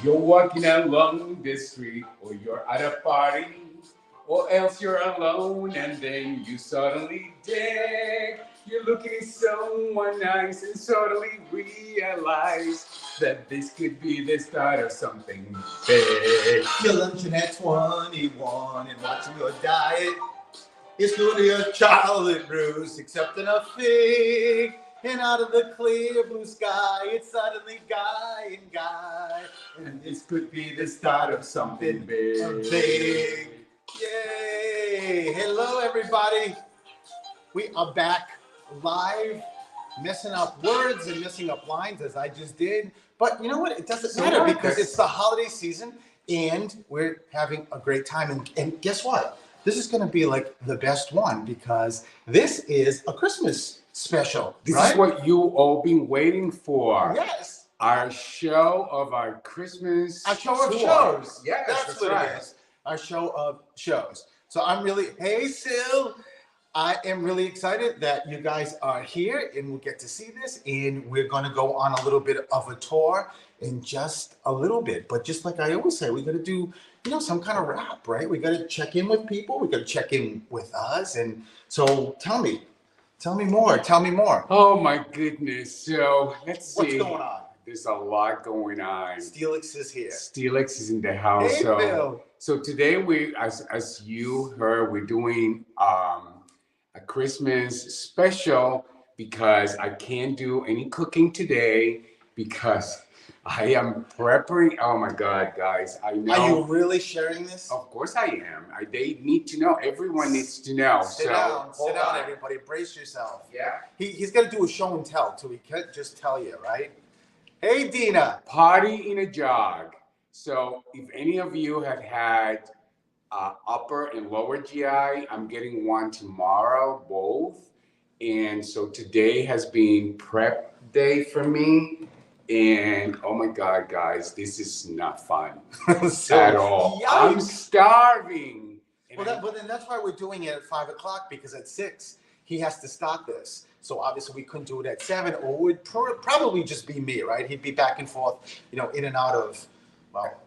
You're walking along the street, or you're at a party, or else you're alone, and then you suddenly dig. You're looking at someone nice, and suddenly realize that this could be the start of something big. You're lunching at 21 and watching your diet. It's good to your chocolate bruise, accepting a fig. And out of the clear blue sky, it's suddenly guy and guy. And this could be the start of something big. Big. Yay! Hello, everybody. We are back live, messing up words and messing up lines as I just did. But you know what? It doesn't matter because it's the holiday season and we're having a great time. And guess what? This is going to be like the best one because this is a Christmas special. This is what you all been waiting for. Yes. Our show of our Christmas. Our show of tour. shows. Yes, that's what right. it is. Our show of shows. So I'm really, hey, Sil. I am really excited that you guys are here and we'll get to see this. And we're going to go on a little bit of a tour in just a little bit. But just like I always say, we got to do, some kind of wrap, right? We got to check in with people. We got to check in with us. And so tell me more. Oh my goodness. So let's see. What's going on? There's a lot going on. STELIX is here. STELIX is in the house. Hey, Phil. So today we, as you heard, we're doing a Christmas special because I can't do any cooking today because I am preparing. Oh my God, guys! I know. Are you really sharing this? Of course I am. They need to know. Everyone needs to know. Sit down, everybody. Brace yourself. Yeah. He's got to do a show and tell, so he can't just tell you, right? Hey, Dina. Party in a jog. So if any of you have had upper and lower GI, I'm getting one tomorrow, both. And so today has been prep day for me. And oh my God, guys, this is not fun at all. Yikes. I'm starving. Well, then that's why we're doing it at 5 o'clock because at 6 he has to start this. So obviously we couldn't do it at 7, or it would probably just be me, right? He'd be back and forth, in and out of.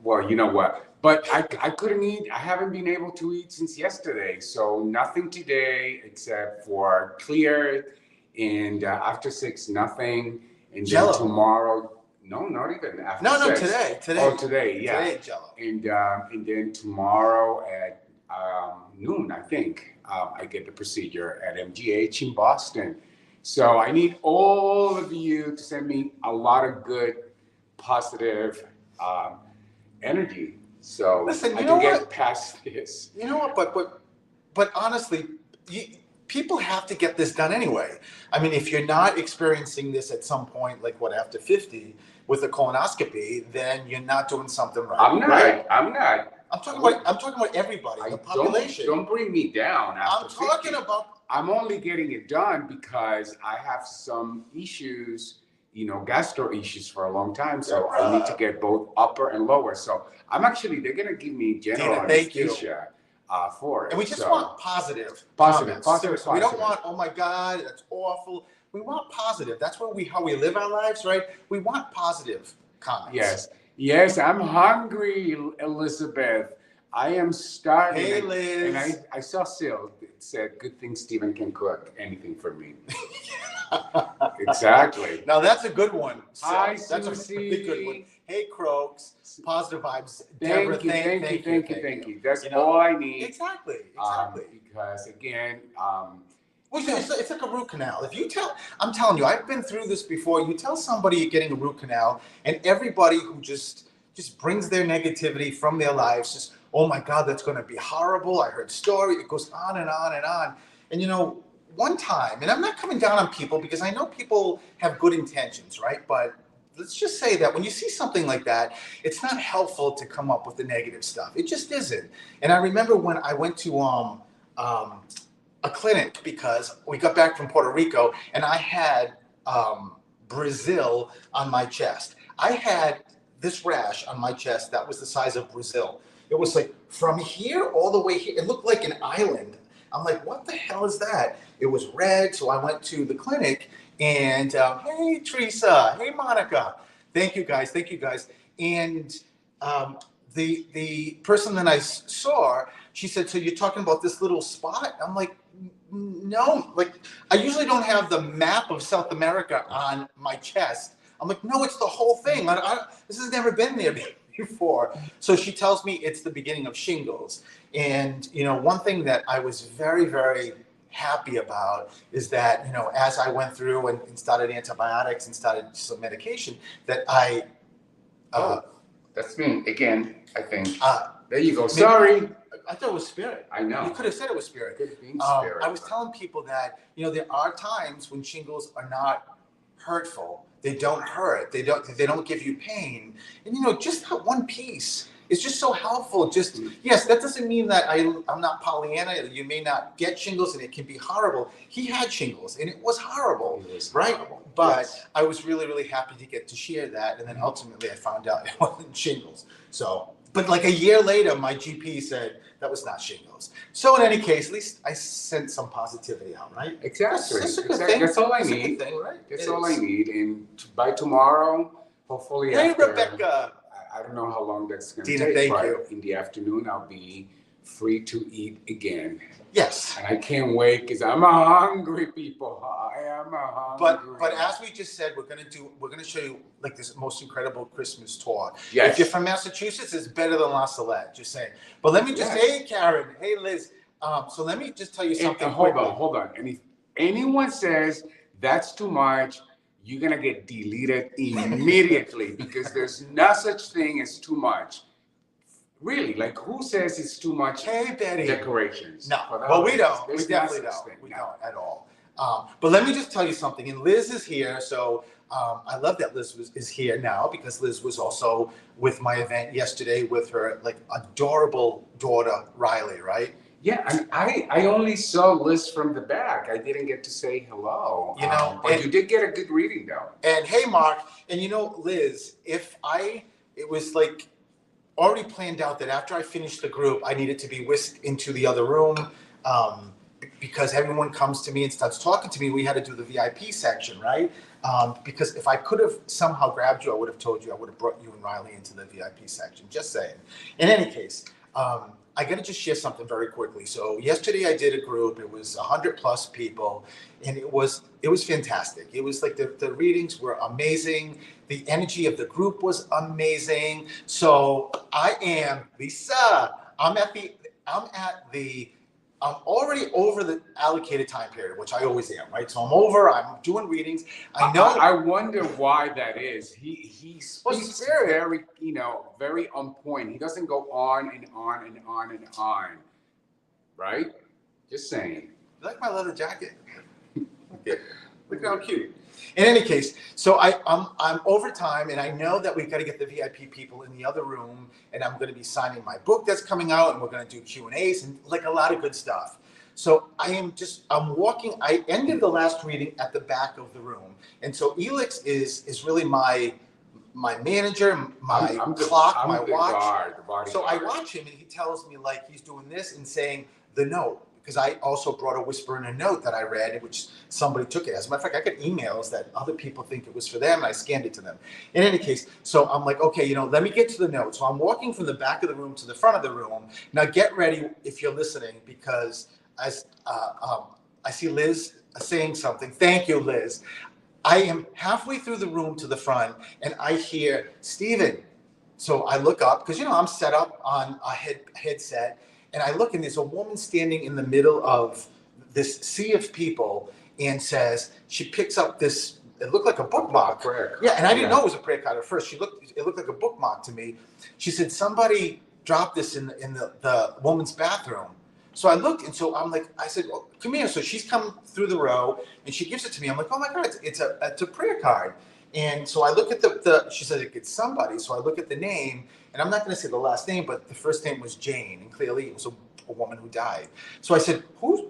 Well, you know what? But I couldn't eat. I haven't been able to eat since yesterday. So nothing today except for clear. And after 6, nothing. And Jello. then tomorrow, no, not even after 6. Today. Oh, today, yeah. Today, Jello. And then tomorrow at noon, I think, I get the procedure at MGH in Boston. So I need all of you to send me a lot of good, positive energy. So listen, I can get past this. You know what? But honestly, people have to get this done anyway. I mean, if you're not experiencing this at some point, like after 50 with a colonoscopy, then you're not doing something right. I'm not. Right? I'm not. I'm talking about everybody, the population. Don't bring me down. I'm talking about. I'm only getting it done because I have some issues, gastro issues for a long time. So I need to get both upper and lower. So they're going to give me general anesthesia for it. And we just want positive. Positive. We don't want, oh my God, that's awful. We want positive. That's how we live our lives, right? We want positive comments. Yes, I'm hungry, Elizabeth. I am starving. Hey, Liz. And I saw Sil. It said, good thing Steven can cook anything for me. Exactly. Now, that's a good one. Hi, that's Susie. a really good one. Hey, Croaks. Positive vibes. Thank you. That's all I need. Exactly. Because, again... it's like a root canal. I'm telling you, I've been through this before. You tell somebody you're getting a root canal, and everybody who just brings their negativity from their lives, just, oh my God, that's going to be horrible. I heard story. It goes on and on and on. And one time, and I'm not coming down on people because I know people have good intentions, right? But let's just say that when you see something like that, it's not helpful to come up with the negative stuff. It just isn't. And I remember when I went to a clinic because we got back from Puerto Rico and I had Brazil on my chest. I had this rash on my chest that was the size of Brazil. It was like from here all the way here. It looked like an island. I'm like, what the hell is that? It was red. So I went to the clinic and hey, Teresa. Hey, Monica. Thank you guys. And the person that I saw, she said, "So you're talking about this little spot?" I'm like, "No, like I usually don't have the map of South America on my chest." I'm like, "No, it's the whole thing. This has never been there before." So she tells me it's the beginning of shingles. And one thing that I was very, very happy about is that as I went through and started antibiotics and started some medication, that I that's me again, I think. There you go. maybe- Sorry. I thought it was spirit. I know. You could have said it was spirit. Could be spirit. I was telling people that there are times when shingles are not hurtful. They don't hurt. They don't give you pain. And just that one piece is just so helpful. Just yes, that doesn't mean that I'm not Pollyanna. You may not get shingles and it can be horrible. He had shingles and it was horrible, right? Horrible. But yes. I was really, really happy to get to share that. And then ultimately I found out it wasn't shingles. So, but like a year later, my GP said that was not shingles. So in any case, at least I sent some positivity out, right? Exactly. That's a good thing. That's all I That's need. A good thing, right? That's all I need. And by tomorrow, hopefully Hey, after, Rebecca. I don't know how long that's going to Dina, take, thank but you. in the afternoon, I'll be free to eat again. Yes. And I can't wait because I'm a hungry people. I am a hungry. But as we just said, we're gonna show you like this most incredible Christmas tour. Yes. If you're from Massachusetts, it's better than La Salette, just saying. But let me just hey Karen, hey Liz. So let me just tell you something. Hold on. And if anyone says that's too much, you're gonna get deleted immediately because there's no such thing as too much. Really, like who says it's too much? Hey, Betty. Decorations. No, well, we don't. We definitely don't. We don't at all. But let me just tell you something. And Liz is here, so I love that Liz is here now because Liz was also with my event yesterday with her like adorable daughter Riley, right? Yeah, and I only saw Liz from the back. I didn't get to say hello. But you did get a good reading though. And hey, Mark, and Liz, it was like already planned out that after I finished the group, I needed to be whisked into the other room because everyone comes to me and starts talking to me. We had to do the VIP section, right? Because if I could have somehow grabbed you, I would have told you, I would have brought you and Riley into the VIP section, just saying. In any case, I got to just share something very quickly. So yesterday I did a group. It was 100 plus people, and it was fantastic. It was like the readings were amazing. The energy of the group was amazing. So I am Lisa. I'm already over the allocated time period, which I always am, right? So I'm doing readings. I wonder why that is. He speaks very, very on point. He doesn't go on and on and on and on, right? Just saying. You like my leather jacket? Okay. Look how cute. In any case, so I'm over time, and I know that we've got to get the VIP people in the other room, and I'm going to be signing my book that's coming out, and we're going to do Q&As and like a lot of good stuff. So I'm walking. I ended the last reading at the back of the room, and so STELIX is really my manager, my clock, my watch. So I watch him, and he tells me like he's doing this and saying the note. Because I also brought a whisper in a note that I read, which somebody took it. As a matter of fact, I got emails that other people think it was for them, and I scanned it to them. In any case, so I'm like, okay, let me get to the note. So I'm walking from the back of the room to the front of the room. Now get ready if you're listening, because as I see Liz saying something. Thank you, Liz. I am halfway through the room to the front, and I hear, Stephen. So I look up, because I'm set up on a headset. And I look, and there's a woman standing in the middle of this sea of people and says, she picks up this, it looked like a bookmark. Yeah, and I didn't know it was a prayer card at first. It looked like a bookmark to me. She said, somebody dropped this in the woman's bathroom. So I looked, and so I'm like, I said, well, come here. So she's come through the row, and she gives it to me. I'm like, oh my God, it's a prayer card. And so I look at she said it's somebody. So I look at the name, and I'm not going to say the last name, but the first name was Jane, and clearly it was a woman who died. So I said, whose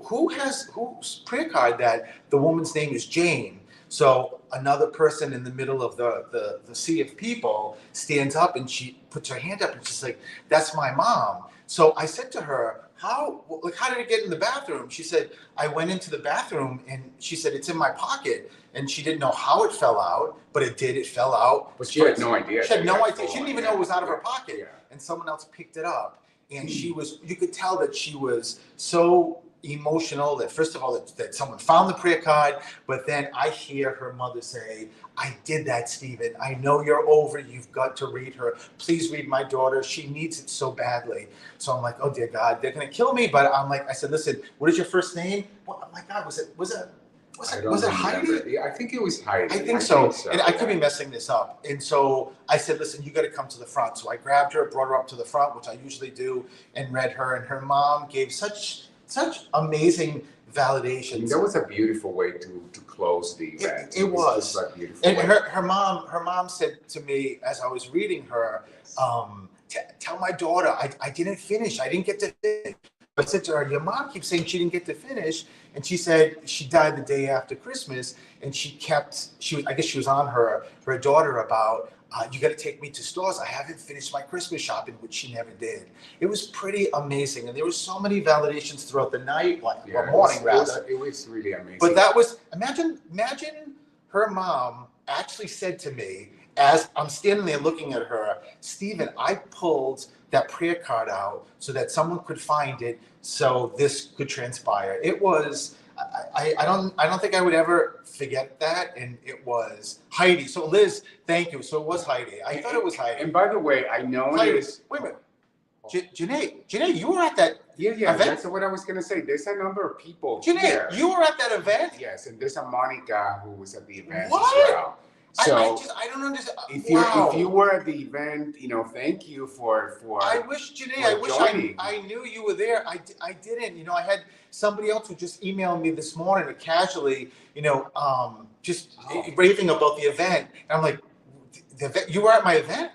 prayer card that the woman's name is Jane? So another person in the middle of the sea of people stands up, and she puts her hand up, and she's like, that's my mom. So I said to her, how did it get in the bathroom? She said, I went into the bathroom, and she said, it's in my pocket. and she didn't know how it fell out, but it did. It fell out. But she had no idea. She had no idea. She didn't even know it was out of her pocket. Yeah. And someone else picked it up, and you could tell that she was so emotional that first of all that someone found the prayer card, but then I hear her mother say, I did that, Stephen. I know you're over. You've got to read her. Please read my daughter. She needs it so badly. So I'm like, oh dear God, they're gonna kill me. But I'm like, I said, listen, what is your first name? Well, oh my God, was it Heidi? Yeah, I think it was Heidi. I think so. And I could be messing this up. And so I said, listen, you got to come to the front. So I grabbed her, brought her up to the front, which I usually do, and read her. And her mom gave such amazing validation. I mean, that was a beautiful way to close the event. It was. Like beautiful and way. her mom said to me as I was reading her, tell my daughter I didn't finish. I didn't get to finish. I said to her, your mom keeps saying she didn't get to finish. And she said she died the day after Christmas, and I guess she was on her daughter about, you got to take me to stores. I haven't finished my Christmas shopping, which she never did. It was pretty amazing. And there were so many validations throughout the night, morning rather. It was really amazing. But that was, imagine her mom actually said to me, as I'm standing there looking at her, Stephen, I pulled that prayer card out so that someone could find it, so this could transpire. It was, I don't think I would ever forget that, and it was Heidi. So Liz, thank you. So it was Heidi. I thought it was Heidi. And by the way, I know Heidi, it is. wait a minute, Janae, you were at that event? That's what I was gonna say. There's a number of people. Janae, you were at that event? Yes, and there's a Monica who was at the event What? as well. So I don't understand. If you were at the event, thank you for. I wish, Janae, I knew you were there. I didn't. I had somebody else who just emailed me this morning casually, just raving about the event. And I'm like, the event, you were at my event?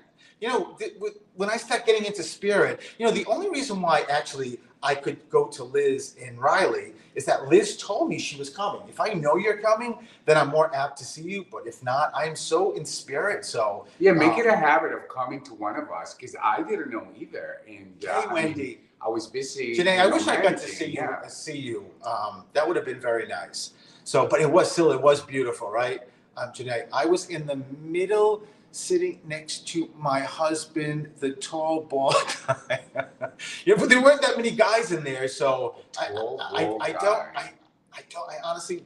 When I start getting into spirit, the only reason why actually I could go to Liz and Riley is that Liz told me she was coming. If I know you're coming, then I'm more apt to see you. But if not, I am so in spirit. So yeah, make it a habit of coming to one of us, because I didn't know either. And hey, Wendy, I was busy. Janae, I wish I got to see you. See you. That would have been very nice. So, but it was beautiful, right? Janae, I was in the middle, sitting next to my husband, the tall, bald guy. But there weren't that many guys in there, so I honestly,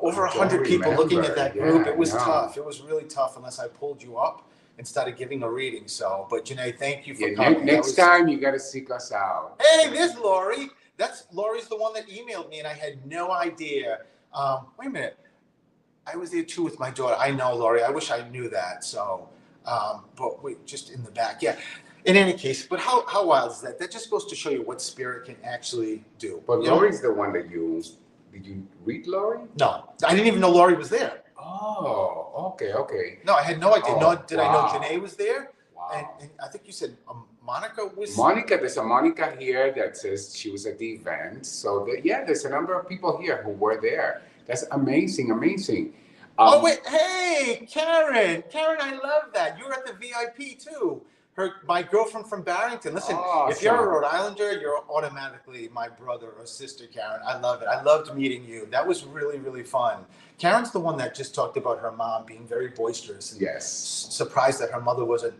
over 100 people looking at that group. It was tough. It was really tough unless I pulled you up and started giving a reading. So, but Janae, thank you for coming. Next time you got to seek us out. Hey, there's Lori. Lori's the one that emailed me, and I had no idea. Wait a minute. I was there too with my daughter. I know, Lori. I wish I knew that. So, but we just in the back. Yeah. In any case, but how wild is that? That just goes to show you what spirit can actually do. But Lori's the one that did you read Lori? No, I didn't even know Lori was there. Oh, okay. No, I had no idea. I know Janae was there? Wow. And I think you said Monica was. There's a Monica here that says she was at the event. So there's a number of people here who were there. That's amazing. Oh wait, hey, Karen, I love that. You were at the VIP too. My girlfriend from Barrington. Listen, if you're a Rhode Islander, you're automatically my brother or sister, Karen. I love it. I loved meeting you. That was really, really fun. Karen's the one that just talked about her mom being very boisterous. And yes. Surprised that her mother wasn't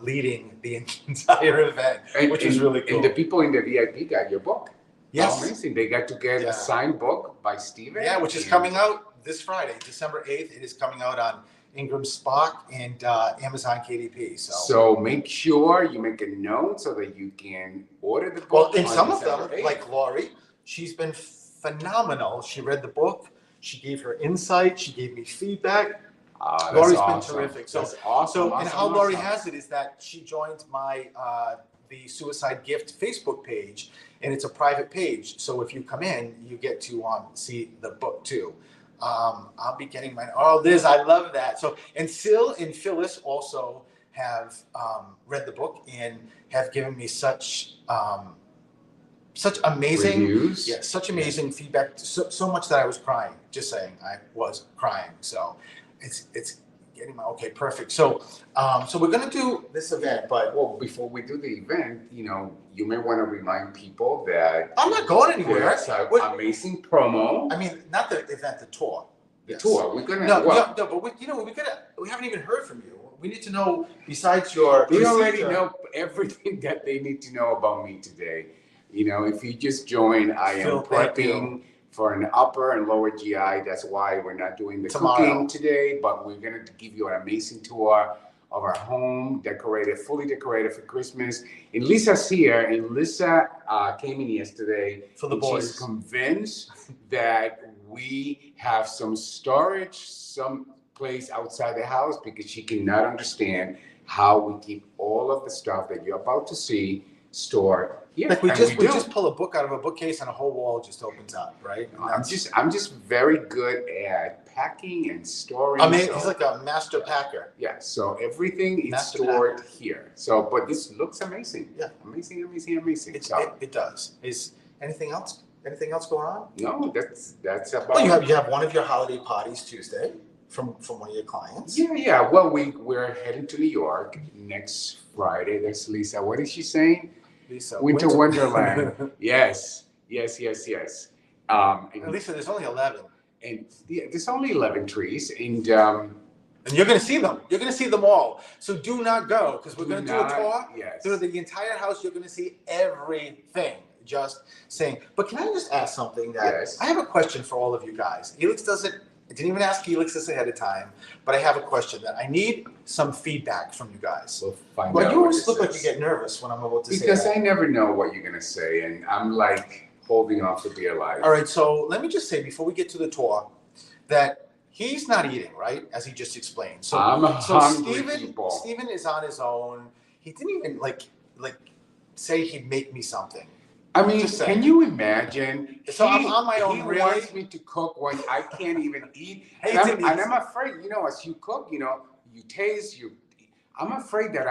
leading the entire event, which was really cool. And the people in the VIP got your book. Yes. Amazing. They got to get a signed book by Stephen. Yeah, which is coming out this Friday, December 8th. It is coming out on Ingram Spark and Amazon KDP. So make sure you make a note so that you can order the book. Well, and some of them, like Lori, she's been phenomenal. She read the book. She gave her insight. She gave me feedback. Lori's been terrific. So that's awesome. And how Lori has it is that she joined my the Suicide Gift Facebook page, and it's a private page. So if you come in, you get to see the book too. I'll be getting mine. Oh, Liz, I love that. So, and Sil and Phyllis also have read the book and have given me such amazing reviews. Yeah, such amazing feedback. So much that I was crying. Just saying, I was crying. So, it's getting my okay, perfect. So, so we're gonna do this event, but before we do the event, you may want to remind people that I'm not going anywhere. It's an amazing promo. I mean, not the event, the tour. Yes. tour. We're gonna. No, well, no, but we haven't even heard from you. We need to know, besides your they already procedure. know everything that they need to know about me today. You know, if you just join, I am Phil, thank you. prepping for an upper and lower GI. That's why we're not doing the Tomorrow. cooking today, but we're gonna give you an amazing tour of our home, decorated, fully decorated for Christmas. And Lisa's here, and Lisa came in yesterday. For the and boys. She's convinced that we have some storage, some place outside the house, because she cannot understand how we keep all of the stuff that you're about to see stored here. Like we And just do. pull a book out of a bookcase and a whole wall just opens up, right? I'm just very good at packing and storing. I mean, so, he's like a master packer. yeah, so everything is Master stored packer. here. So, but this looks amazing. Yeah. Amazing. It does. Is anything else? Anything else going on? No, that's about. Well, you have one of your holiday parties Tuesday from one of your clients. Yeah. Well, we're heading to New York next Friday. That's Lisa. What is she saying? Lisa, Winter Wonderland. Yes. And Lisa, there's only 11. yeah, there's only 11 trees, and And you're going to see them. You're going to see them all. So do not go, because we're Do going to do a not- tour yes. through the entire house. You're going to see everything. Just saying. But can I just ask something? That Yes. I have a question for all of you guys. Helix doesn't. I didn't even ask Helix this ahead of time, but I have a question that I need some feedback from you guys. we'll find Well, out. you what always this look like is. you get nervous when I'm about to say Because that. I never know what you're gonna say, and I'm like holding off for dear life. All right, so let me just say before we get to the tour that he's not eating, right? As he just explained. So, I'm so hungry, people. Steven is on his own. He didn't even like say he'd make me something. I mean, Just saying. can you imagine? So I'm on my own, He really? wants me to cook when I can't even eat, Hey, and I'm afraid. You know, as you cook, you know, you taste. I'm afraid that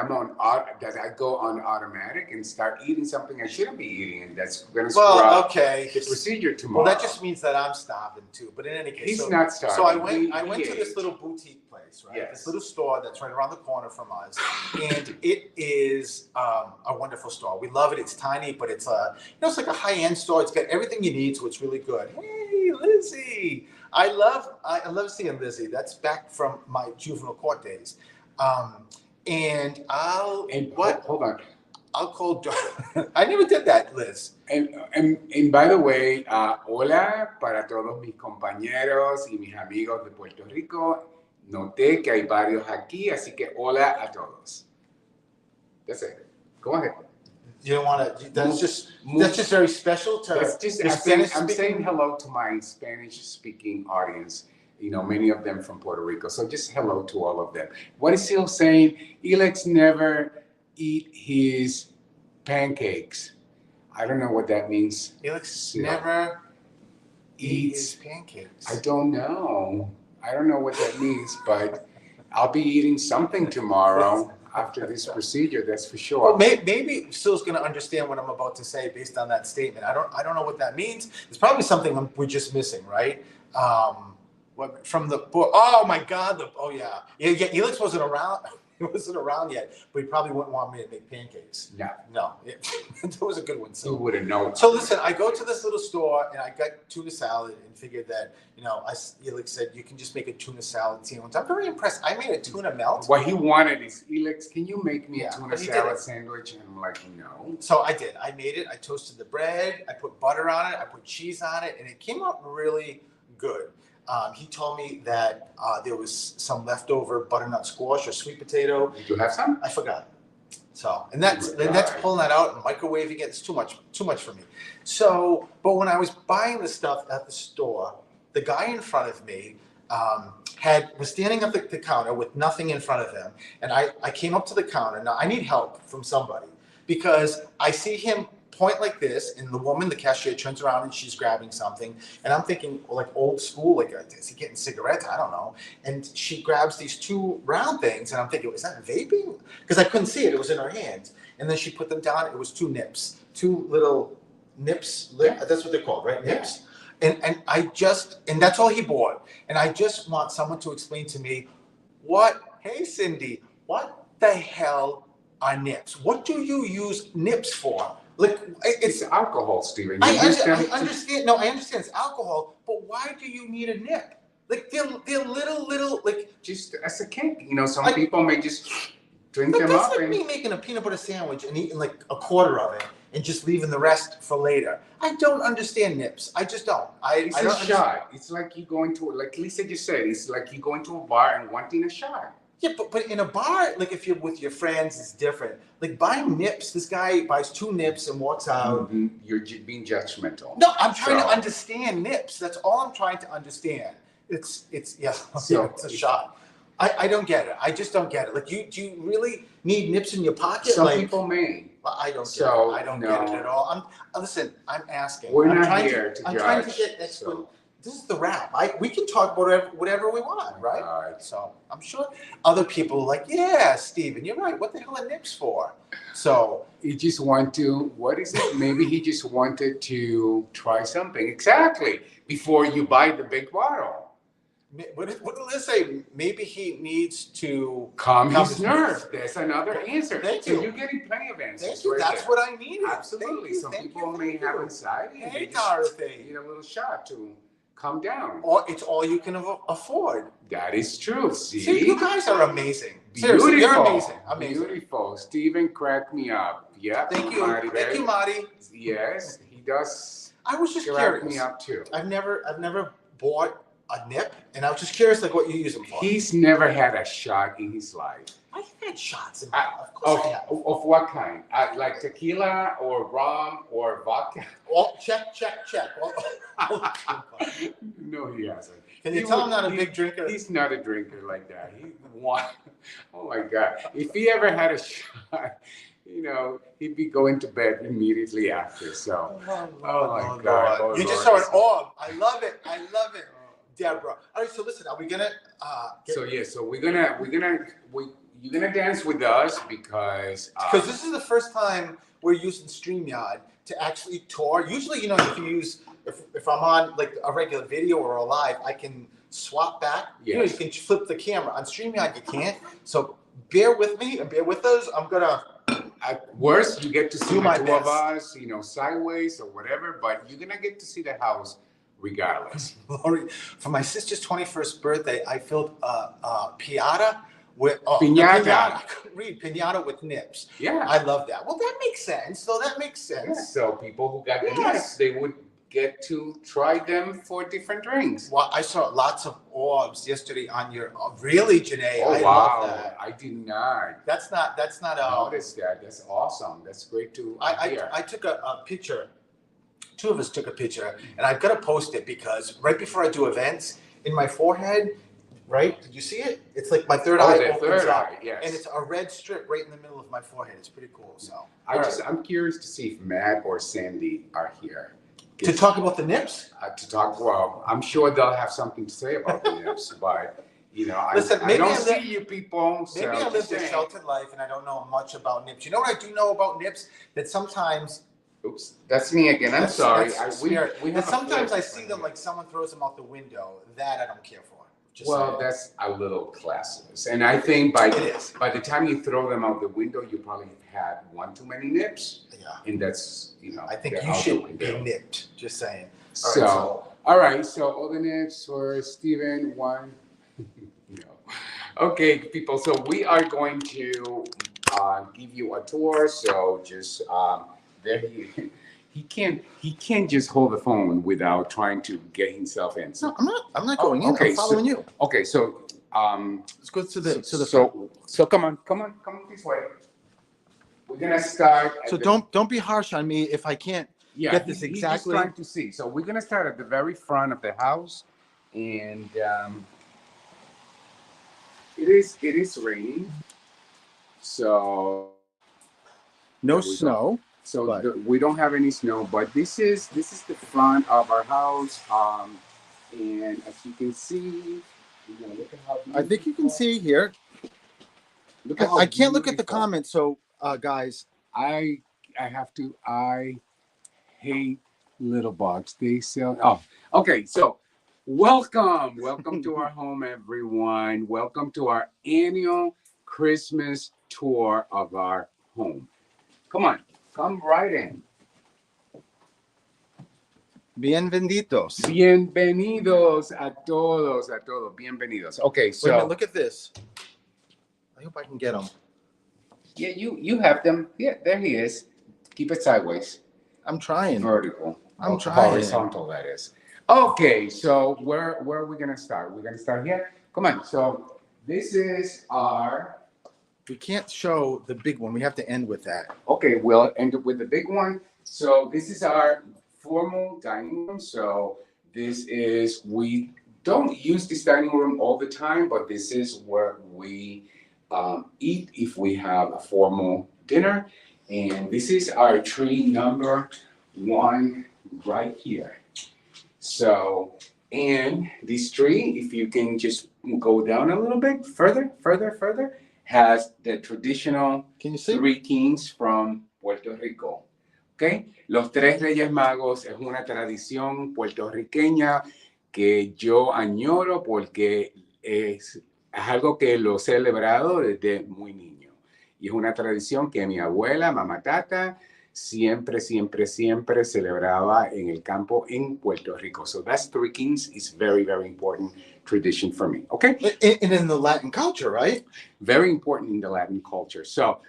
that I go on automatic and start eating something I shouldn't be eating, and that's going to screw Well, up okay. the procedure tomorrow. Well, that just means that I'm starving too. But in any case, He's not starving. So I went He to this ate. little boutique place, right? Yes. This little store that's right around the corner from us, and it is a wonderful store. We love it. It's tiny, but it's it's like a high-end store. It's got everything you need, so it's really good. Hey, Lizzie, I love seeing Lizzie. That's back from my juvenile court days. And Hold on. I'll call. I never did that, Liz. And by the way, hola para todos mis compañeros y mis amigos de Puerto Rico. Noté que hay varios aquí, así que hola a todos. That's it. Go ahead. You don't want to. That's just Move. very special to. That's just, your I'm saying hello to my Spanish-speaking audience. You know, many of them from Puerto Rico. So just hello to all of them. What is Sil saying? Elex never eat his pancakes. I don't know what that means. Felix Yeah. never Eats. eats pancakes. I don't know. I don't know what that means, but I'll be eating something tomorrow after this procedure. That's for sure. Well, maybe Sil's going to understand what I'm about to say based on that statement. I don't know what that means. It's probably something we're just missing, right? What from the book? Oh my God! Yeah. Helix wasn't around. He wasn't around yet, but he probably wouldn't want me to make pancakes. No. That was a good one. You wouldn't know. So listen, I go to this little store and I got tuna salad and figured that, Helix said you can just make a tuna salad sandwich. I'm very impressed. I made a tuna melt. What he wanted is, Elex, can you make me a Yeah, tuna but he salad didn't. sandwich? And I'm like, no. So I did. I made it. I toasted the bread. I put butter on it. I put cheese on it, and it came out really good. He told me that there was some leftover butternut squash or sweet potato. Did you have some? I forgot. So, and that's pulling that out and microwaving it. It's too much for me. So, but when I was buying the stuff at the store, the guy in front of me was standing at the counter with nothing in front of him, and I came up to the counter. Now I need help from somebody because I see him point like this, and the woman, the cashier, turns around and she's grabbing something, and I'm thinking like old school, like is he getting cigarettes? I don't know. And she grabs these two round things, and I'm thinking, is that vaping? Because I couldn't see it; it was in her hands. And then she put them down. It was two nips, two little nips. That's what they're called, right? Nips. And that's all he bought. And I just want someone to explain to me hey Cindy, what the hell are nips? What do you use nips for? Like It's alcohol, Steven. I understand. No, I understand it's alcohol, but why do you need a nip? Like they're little like Just as a cake, some like people may just drink like them that's up like and me making a peanut butter sandwich and eating like a quarter of it and just leaving the rest for later. I don't understand nips. I just don't. it's I a don't shot. It's like you going to, like Lisa just said, it's like you going to a bar and wanting a shot. Yeah, but in a bar, like if you're with your friends, it's different. Like buying nips, this guy buys 2 nips and walks out. You're being judgmental. No, I'm trying to So- understand nips. That's all I'm trying to understand. It's yeah, So- it's a shot. I don't get it. I just don't get it. Like do you really need nips in your pocket? Some like, people may. well, I don't So, get it. I don't no. get it at all. Listen, I'm asking. We're I'm not trying here to I'm judge. trying to get So. This is the wrap. We can talk about whatever we want, right? God. So I'm sure other people are like, yeah, Steven, you're right. What the hell are nips for? So He just want to, what is it? Maybe he just wanted to try something. Exactly. Before you buy the big bottle. what did Liz say? Maybe he needs to Calm calm his nerves. There's another answer. Thank So you. you're getting plenty of answers. Thank you. right That's there. what I needed. Absolutely. Some people may have anxiety and Hey, they just Dorothy. need a little shot to calm down. Or it's all you can afford. That is true. See, you guys are amazing. Beautiful. Seriously, you're amazing. Amazing. Beautiful. Steven cracked me up. Yeah. Thank you. Marty, Thank you, Marty. Yes, he does I was just crack curious. me up too. I've never bought a nip, and I was just curious, like what you use them for. He's never had a shot in his life. I've had shots in my life. Of course I have. Of what kind? Like tequila or rum or vodka? Well, check. No, he hasn't. Can you tell I'm not a big drinker? He's not a drinker like that. Oh my God. If he ever had a shot, he'd be going to bed immediately after. So, oh my God. Oh, You just Lord. saw an orb. I love it. Deborah. All right, so listen, are we gonna So you're gonna dance with us because this is the first time we're using StreamYard to actually tour. Usually, if I'm on like a regular video or a live, I can swap back. Yes. You can flip the camera. On StreamYard, you can't. So bear with me and bear with us. I'm gonna. at worst you get to see Do my the two of best. us, sideways or whatever, but you're gonna get to see the house regardless. Lori, for my sister's 21st birthday, I filled a piñata with Piñata. I couldn't read piñata with nips. Yeah. I love that. Well, that makes sense. So that makes sense. So people who got the Yes. nips, they would get to try them for different drinks. Well, I saw lots of orbs yesterday on your. Really, Janae? Oh I wow! love that. I did not That's not notice that. That's awesome. That's great to hear. I took a picture. 2 of us took a picture, and I've got to post it because right before I do events, in my forehead, right? Did you see it? It's like my third eye the opens third up, eye, yes. and it's a red strip right in the middle of my forehead. It's pretty cool. So I'm curious to see if Matt or Sandy are here to talk about the nips. Well, I'm sure they'll have something to say about the nips, but Listen, I maybe don't I see live- you people. So Maybe I live just a saying. sheltered life and I don't know much about nips. You know what I do know about nips? That sometimes Oops, that's me again. I'm sorry. We have a sometimes flip I see them right like someone throws them out the window. That I don't care for. here. Just Well, saying. that's a little classless, and I think by It is. the time you throw them out the window, you probably had one too many nips, Yeah. and that's I think they're you out the should window. be nipped. Just saying. All right, so all the nips for Steven, one. No. Okay, people, so we are going to give you a tour. So just there he can't just hold the phone without trying to get himself in. So, No, I'm not Oh, going in. okay, I'm following you. okay, so Let's go to the so come on this way. We're gonna start. at So the- don't be harsh on me if I can't get this he's just exactly. trying to see. So we're gonna start at the very front of the house, and it is raining. So No There we go. snow. But- we don't have any snow, but this is the front of our house. And as you can see, look at how I think you can beautiful- see here. Look at how I can't look at the beautiful. comments, so guys. I have to. I hate little bugs. They sell. Oh, okay. So, welcome to our home, everyone. Welcome to our annual Christmas tour of our home. Come on, come right in. Bienvenidos. Bienvenidos a todos, bienvenidos. Okay, Wait a so minute, look at this. I hope I can get them. yeah, you have them. Yeah, there he is. Keep it sideways. I'm trying. Vertical. I'm trying. Horizontal, that is. Okay, so where are we gonna start? We're gonna start here. Come on. So this is our. We can't show the big one. We have to end with that. Okay, we'll end up with the big one. So this is our formal dining room. So this is, we don't use this dining room all the time, but this is where we eat if we have a formal dinner. And this is our tree number 1 right here. So, and this tree, if you can just go down a little bit further, has the traditional Can you see? 3 kings from Puerto Rico. Okay? Los 3 Reyes Magos es una tradición puertorriqueña que yo añoro porque es algo que lo he celebrado desde muy niño. Y es una tradición que mi abuela, mamá Tata, siempre celebraba en el campo en Puerto Rico. So that's 3 Kings is very, very important tradition for me. Okay? And in the Latin culture, right? Very important in the Latin culture. So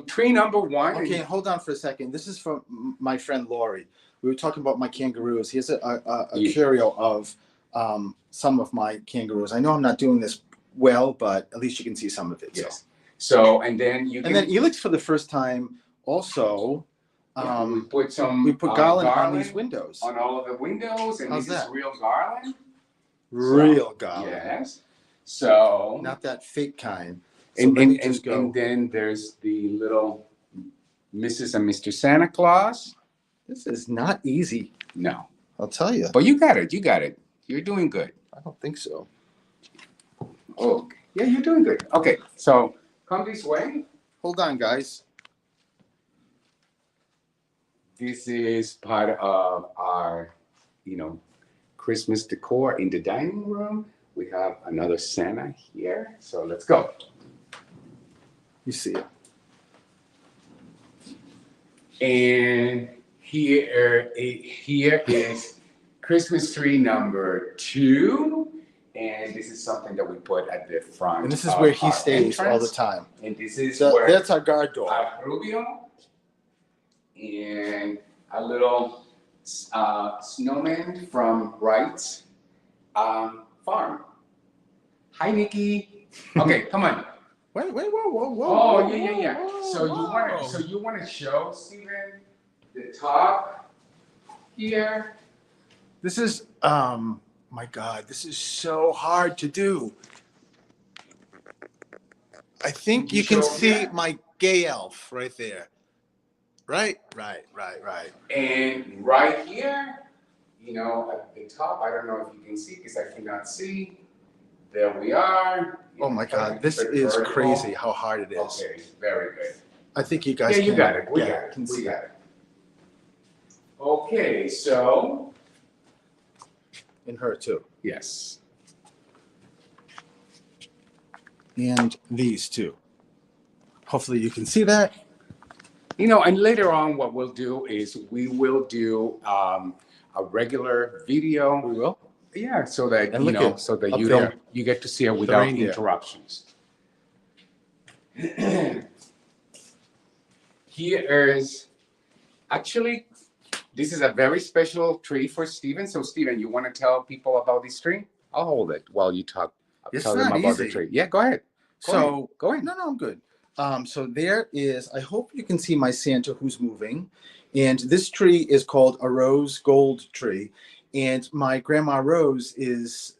tree number 1. Okay, hold on for a second. This is from my friend Laurie. We were talking about my kangaroos. He has a curio of some of my kangaroos. I know I'm not doing this well, but at least you can see some of it. Yes. So and then Elix for the first time also. We put garland on these windows. On all of the windows, and How's this that? is real garland. Real garland. Yes. So not that fake kind. So and go. Then there's the little Mrs. and Mr. Santa Claus. This is not easy. No. I'll tell you. But you got it. You're doing good. I don't think so. Oh, yeah, you're doing good. Okay, so come this way. Hold on, guys. This is part of our, Christmas decor in the dining room. We have another Santa here. So let's go. You see it. And here is Christmas tree number 2. And this is something that we put at the front. And this is where he stays entrance. all the time. And this is where that's our guard door. Rubio and a little snowman from Wright's farm. Hi, Nikki. Okay, come on. Wait, whoa. Oh, yeah. So you want to show Steven the top here? This is my God, this is so hard to do. I think you can see my gay elf right there. Right. And right here, at the top, I don't know if you can see because I cannot see. There we are. Oh my God, this is crazy how hard it is. Okay, very good. I think you guys you got it. We got it. Okay, so. And her too. Yes. And these two. Hopefully you can see that. And later on, what we'll do is we will do a regular video. We will. Yeah, so that so that you get to see it without interruptions. Here is actually, this is a very special tree for Steven. So Steven, you want to tell people about this tree? I'll hold it while you talk. Tell them about the tree. Yeah, go ahead. Go ahead. No, I'm good. So there is, I hope you can see my Santa who's moving. And this tree is called a rose gold tree. And my grandma Rose is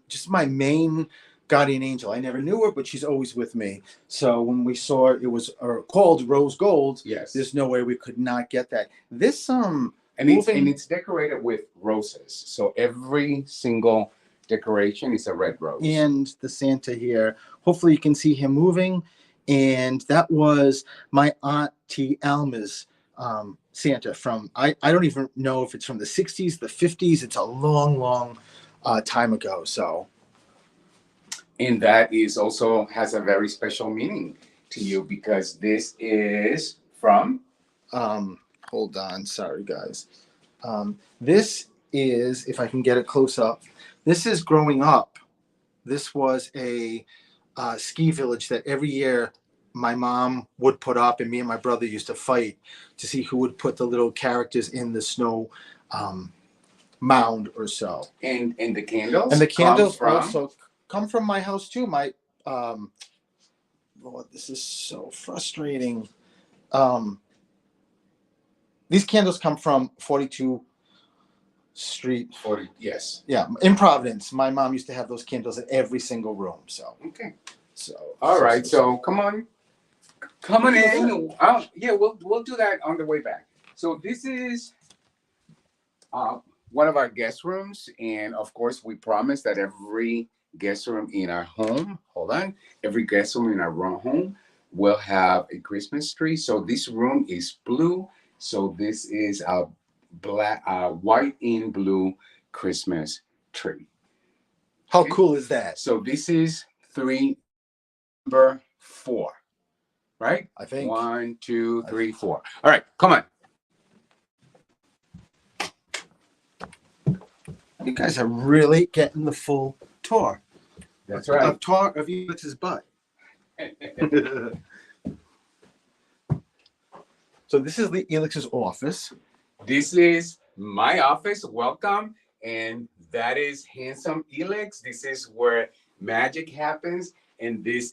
just my main guardian angel. I never knew her, but she's always with me. So when we saw it was called rose gold, yes, there's no way we could not get that. This and it's decorated with roses. So every single decoration is a red rose. And the Santa here, hopefully you can see him moving. And that was my Aunt T. Alma's Santa from, I don't even know if it's from the 60s, the 50s. It's a long time ago. So. And that is also has a very special meaning to you because this is from? Hold on. Sorry, guys. This is, if I can get it close up, this is growing up. This was a ski village that every year my mom would put up, and me and my brother used to fight to see who would put the little characters in the snow mound or so. And the candles. And the candles come also come from my house too. My Lord, this is so frustrating. These candles come from 42 Street. 40. Yes. Yeah, in Providence. My mom used to have those candles in every single room. So Okay. so All right. So come on in. Yeah, we'll do that on the way back. So this is one of our guest rooms, and of course, we promise that every guest room in our home. Hold on. Every guest room in our home will have a Christmas tree. So this room is blue. So this is a white and blue Christmas tree. how cool is that? So this is number 4, right? I think 1, 2, 3, 4. All right, come on. You guys are really getting the full tour. That's right. A tour of Elix's butt. So this is Elix's office. This is my office. Welcome. And that is handsome Elix. This is where magic happens. And this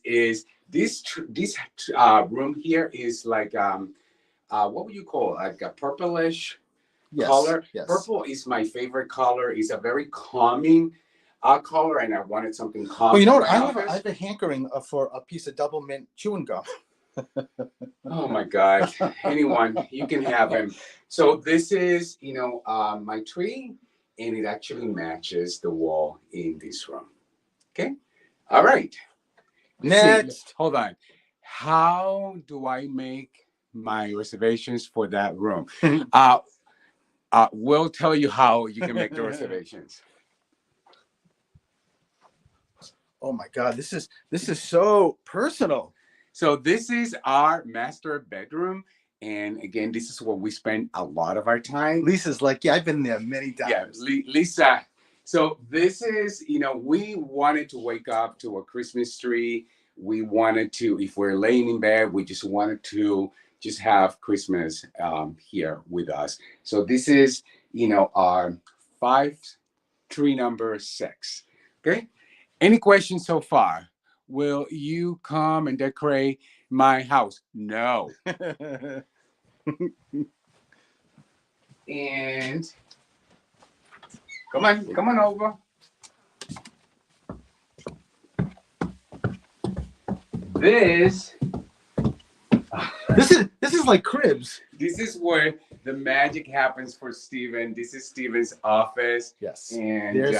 room here is like what would you call it? Like a purplish color. Yes. Purple is my favorite color. It's a very calming color, and I wanted something calm. Well, you know what? I have a hankering for a piece of double mint chewing gum. Oh my God! Anyone, you can have him. So this is, my tree, and it actually matches the wall in this room. Okay. All right. Next. Hold on. How do I make my reservations for that room? We'll tell you how you can make the reservations. Oh my God, this is so personal. So this is our master bedroom. And again, this is where we spend a lot of our time. Lisa's like, yeah, I've been there many times. Yeah, Lisa. So this is, we wanted to wake up to a Christmas tree. We wanted to, if we're laying in bed, we just wanted to just have Christmas here with us. So this is, our 5 tree number 6. Okay. Any questions so far? Will you come and decorate my house? No. And come on over. This is like cribs. This is where the magic happens for Steven. This is Steven's office. Yes. And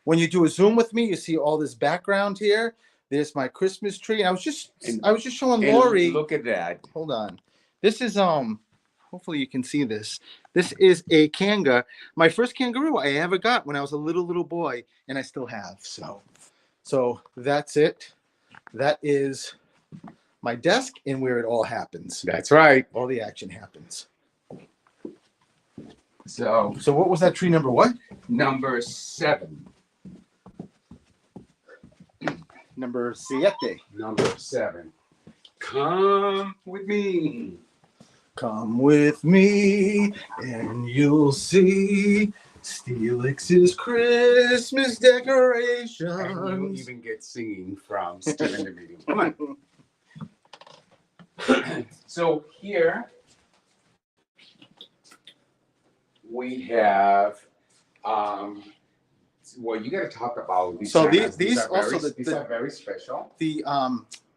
when you do a Zoom with me, you see all this background here. There's my Christmas tree. I was just showing Lori. Look at that. Hold on. This is hopefully you can see this. This is a Kanga, my first kangaroo I ever got when I was a little boy, and I still have. So that's it. That is my desk and where it all happens. That's right. All the action happens. So what was that tree number? What? Number 7. Number 7. Number 7. Come with me. Come with me, and you'll see STELIX's Christmas decorations. And you'll even get singing from Steven the video. Come on. So here we have. Well, you got to talk about these. So these these are also these are very special. The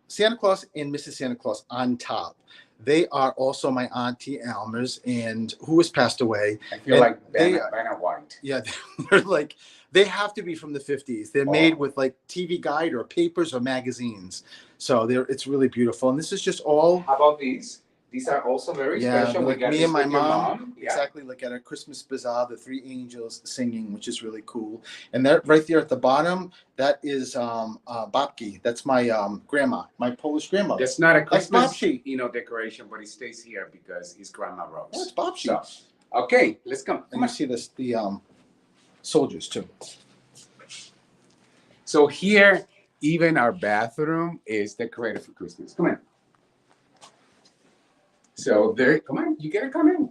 Santa Claus and Mrs. Santa Claus on top. They are also my auntie Alma's, and who has passed away. I feel like Vanna White. Yeah, they're like, they have to be from the 50s. They're made with like TV Guide or papers or magazines. So it's really beautiful. And this is just all. How about these? These are also very special. Like me and my mom. Yeah. Exactly, like at a Christmas bazaar, the 3 angels singing, which is really cool. And that right there at the bottom, that is babki. That's my grandma, my Polish grandmother. That's not a Christmas, babci. decoration, but it stays here because his grandma rose. That's babci. So, Okay, let's come. And you see this, the soldiers too. So here, even our bathroom is decorated for Christmas. Come on. So there, come on, you gotta come in.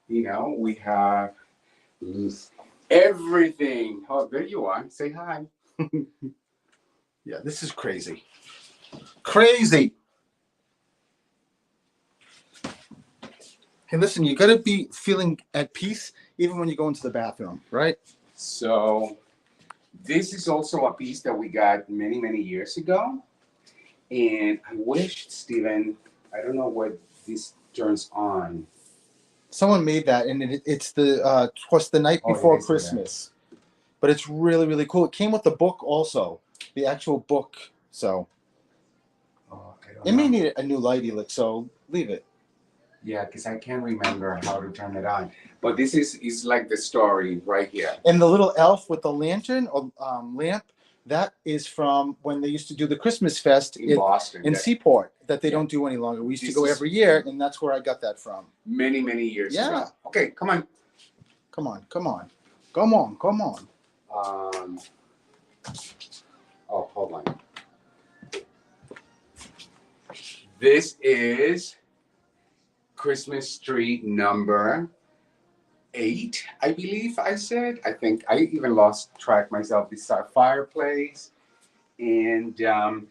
You know, we have everything. Oh, there you are. Say hi. Yeah, this is crazy. Crazy. Hey, listen, you got to be feeling at peace even when you go into the bathroom, right? So this is also a piece that we got many, many years ago. And I wish, Steven, I don't know what this turns on. Someone made that, and it's the twas the night Oh, before it is Christmas. But it's really, really cool. It came with the book also, the actual book. So Oh, I don't it may know. need a new light, Elix, so leave it. Yeah, because I can't remember how to turn it on. But this is like the story right here. And the little elf with the lantern or lamp, that is from when they used to do the Christmas fest In Boston. in Seaport that they Yeah. don't do any longer. We used to This go is- every year, and that's where I got that from. Many, many years Yeah. ago. Okay, come on. Come on, come on. Come on, come on. Oh, hold on. This is Christmas tree number 8, I believe I said. I think I even lost track myself. This is our fireplace. And you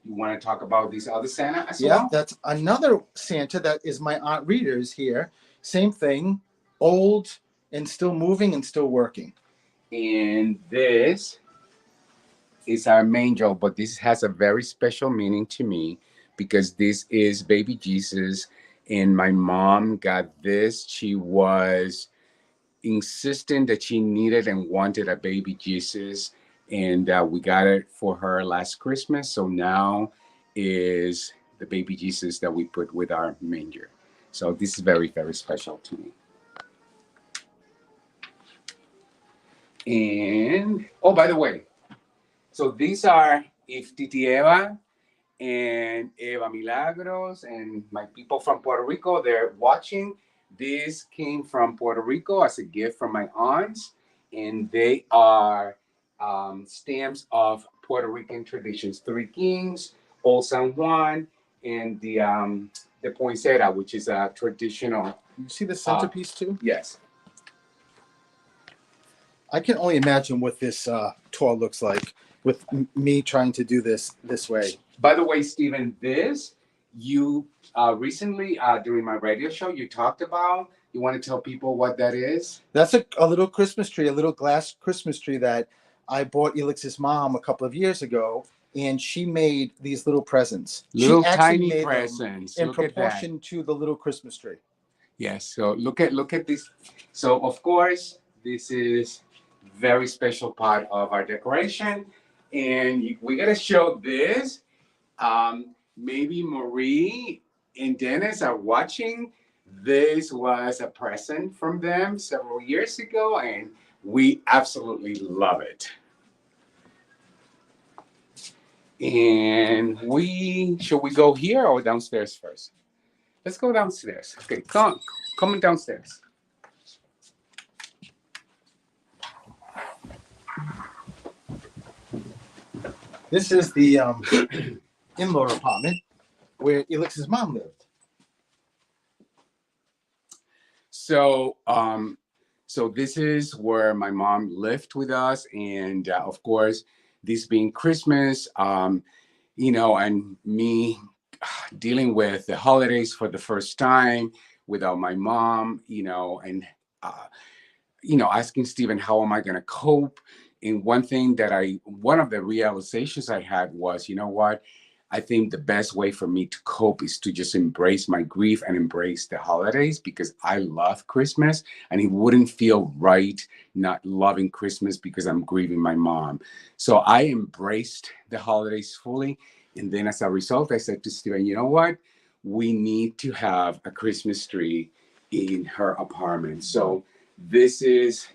want to talk about these other Santa as Yeah, well? that's another Santa that is my Aunt Rita's here. Same thing, old and still moving and still working. And this is our manger, but this has a very special meaning to me because this is baby Jesus. And my mom got this. She was insistent that she needed and wanted a baby Jesus. And we got it for her last Christmas. So now is the baby Jesus that we put with our manger. So this is very, very special to me. And, oh, by the way, so these are if Titi Eva and Eva Milagros and my people from Puerto Rico, they're watching. This came from Puerto Rico as a gift from my aunts, and they are stamps of Puerto Rican traditions: Three Kings, Old San Juan, and the poinsettia, which is a traditional. You see the centerpiece too? Yes. I can only imagine what this tour looks like with me trying to do this way. By the way, Stephen, this you recently during my radio show you talked about. You want to tell people what that is? That's a little Christmas tree, a little glass Christmas tree that I bought Elix's mom a couple of years ago, and she made these little presents. Little she actually tiny made presents. them in Look at that. proportion to the little Christmas tree. Yes. So look at this. So of course this is very special part of our decoration, and we gotta show this. Maybe Marie and Dennis are watching. This was a present from them several years ago, and we absolutely love it. And should we go here or downstairs first? Let's go downstairs. Okay, come downstairs. This is the in-law apartment where Elix's mom lived. So, so this is where my mom lived with us, and of course, this being Christmas, and me dealing with the holidays for the first time without my mom, and asking Stephen, how am I going to cope? And one of the realizations I had was, you know what? I think the best way for me to cope is to just embrace my grief and embrace the holidays because I love Christmas, and it wouldn't feel right not loving Christmas because I'm grieving my mom. So I embraced the holidays fully. And then as a result, I said to Steven, you know what? We need to have a Christmas tree in her apartment. So this is,